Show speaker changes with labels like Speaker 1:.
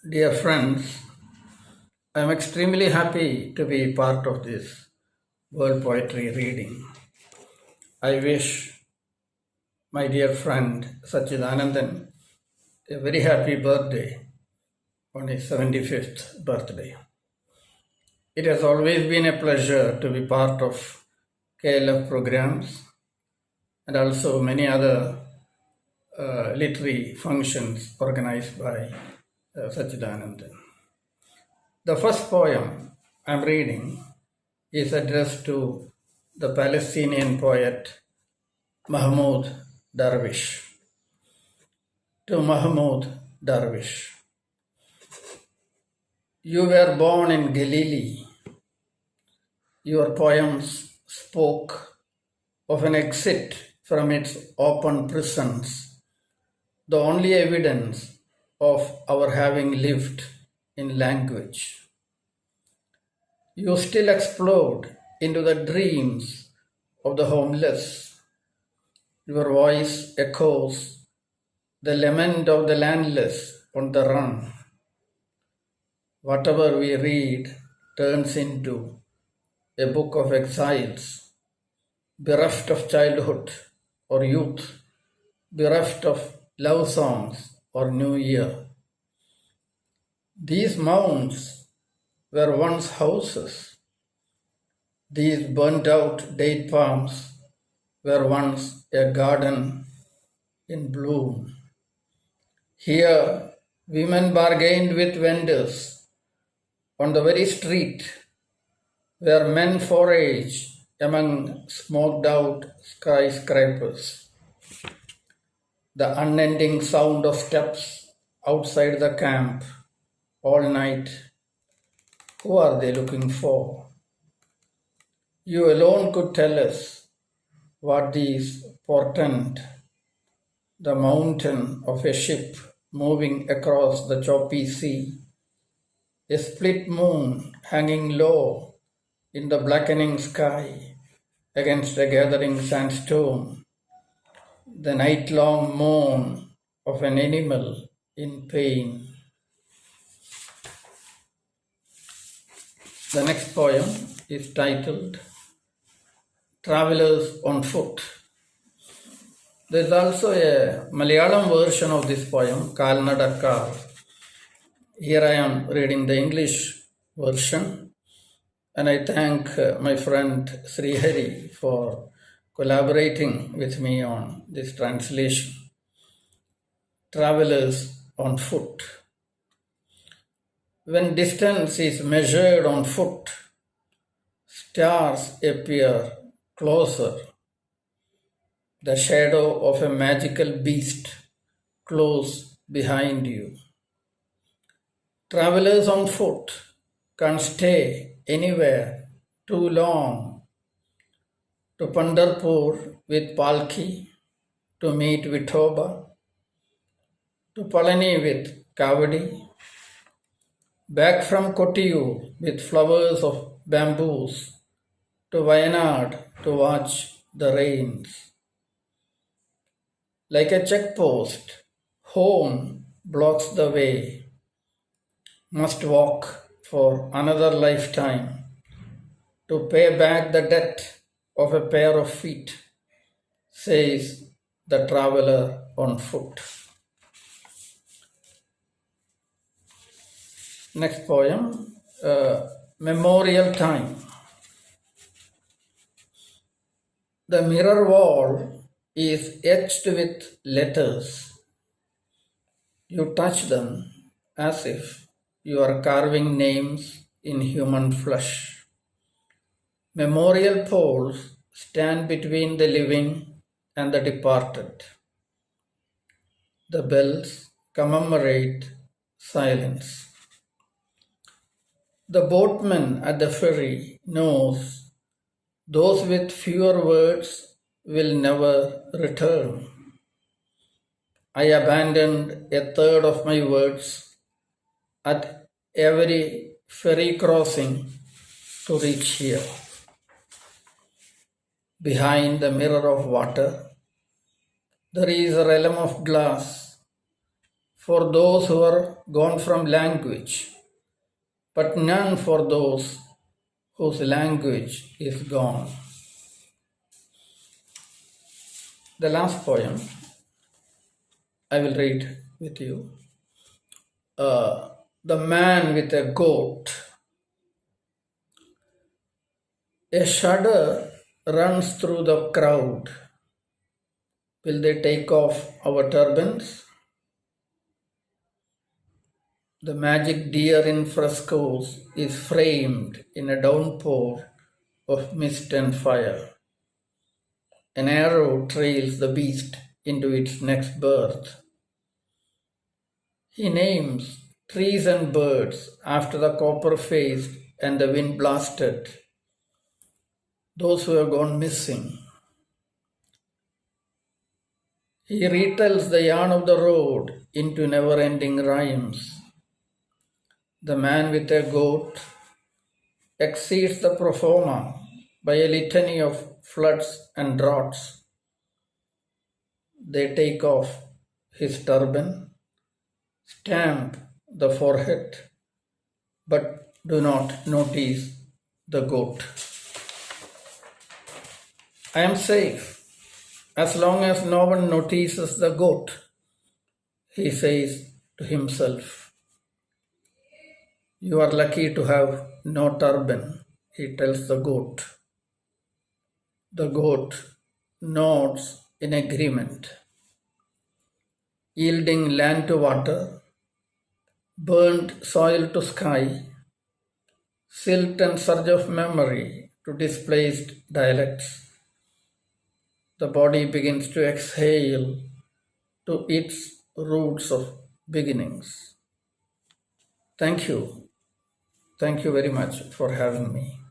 Speaker 1: Dear friends, I am extremely happy to be part of this World Poetry reading. I wish my dear friend Sachidanandan a very happy birthday on his 75th birthday. It has always been a pleasure to be part of KLF programs and also many other literary functions organized by Sachidanandan. The first poem I'm reading is addressed to the Palestinian poet Mahmoud Darwish. To Mahmoud Darwish. You were born in Galilee. Your poems spoke of an exit from its open prisons, the only evidence of our having lived in language. You still explode into the dreams of the homeless. Your voice echoes the lament of the landless on the run. Whatever we read turns into a book of exiles, bereft of childhood or youth, bereft of love songs or New Year. These mounds were once houses. These burnt out date palms were once a garden in bloom. Here, women bargained with vendors on the very street where men forage among smoked out skyscrapers. The unending sound of steps outside the camp all night. Who are they looking for? You alone could tell us what these portend. The mountain of a ship moving across the choppy sea, a split moon hanging low in the blackening sky against a gathering sandstorm, the night-long moan of an animal in pain. The next poem is titled Travelers on Foot. There is also a Malayalam version of this poem, Kalnadakar. Here I am reading the English version, and I thank my friend Srihari for collaborating with me on this translation. Travelers on foot. When distance is measured on foot, stars appear closer. The shadow of a magical beast close behind you. Travelers on foot can't stay anywhere too long. To Pandharpur with Palki, to meet Vithoba, to Palani with Kavadi, back from Kottayur with flowers of bamboos, to Wayanad to watch the rains. Like a checkpost, home blocks the way. Must walk for another lifetime to pay back the debt of a pair of feet, says the traveler on foot. Next poem, Memorial Time. The mirror wall is etched with letters. You touch them as if you are carving names in human flesh. Memorial poles stand between the living and the departed. The bells commemorate silence. The boatman at the ferry knows those with fewer words will never return. I abandoned a third of my words at every ferry crossing to reach here. Behind the mirror of water, there is a realm of glass, for those who are gone from language, but none for those whose language is gone. The last poem I will read with you. The man with a goat. A shudder runs through the crowd. Will they take off our turbans? The magic deer in frescoes is framed in a downpour of mist and fire. An arrow trails the beast into its next birth. He names trees and birds after the copper-faced and the wind-blasted, those who have gone missing. He retells the yarn of the road into never-ending rhymes. The man with a goat exceeds the pro forma by a litany of floods and droughts. They take off his turban, stamp the forehead, but do not notice the goat. I am safe as long as no one notices the goat, he says to himself. You are lucky to have no turban, he tells the goat. The goat nods in agreement, yielding land to water, burnt soil to sky, silt and surge of memory to displaced dialects. The body begins to exhale to its roots of beginnings. Thank you. Thank you very much for having me.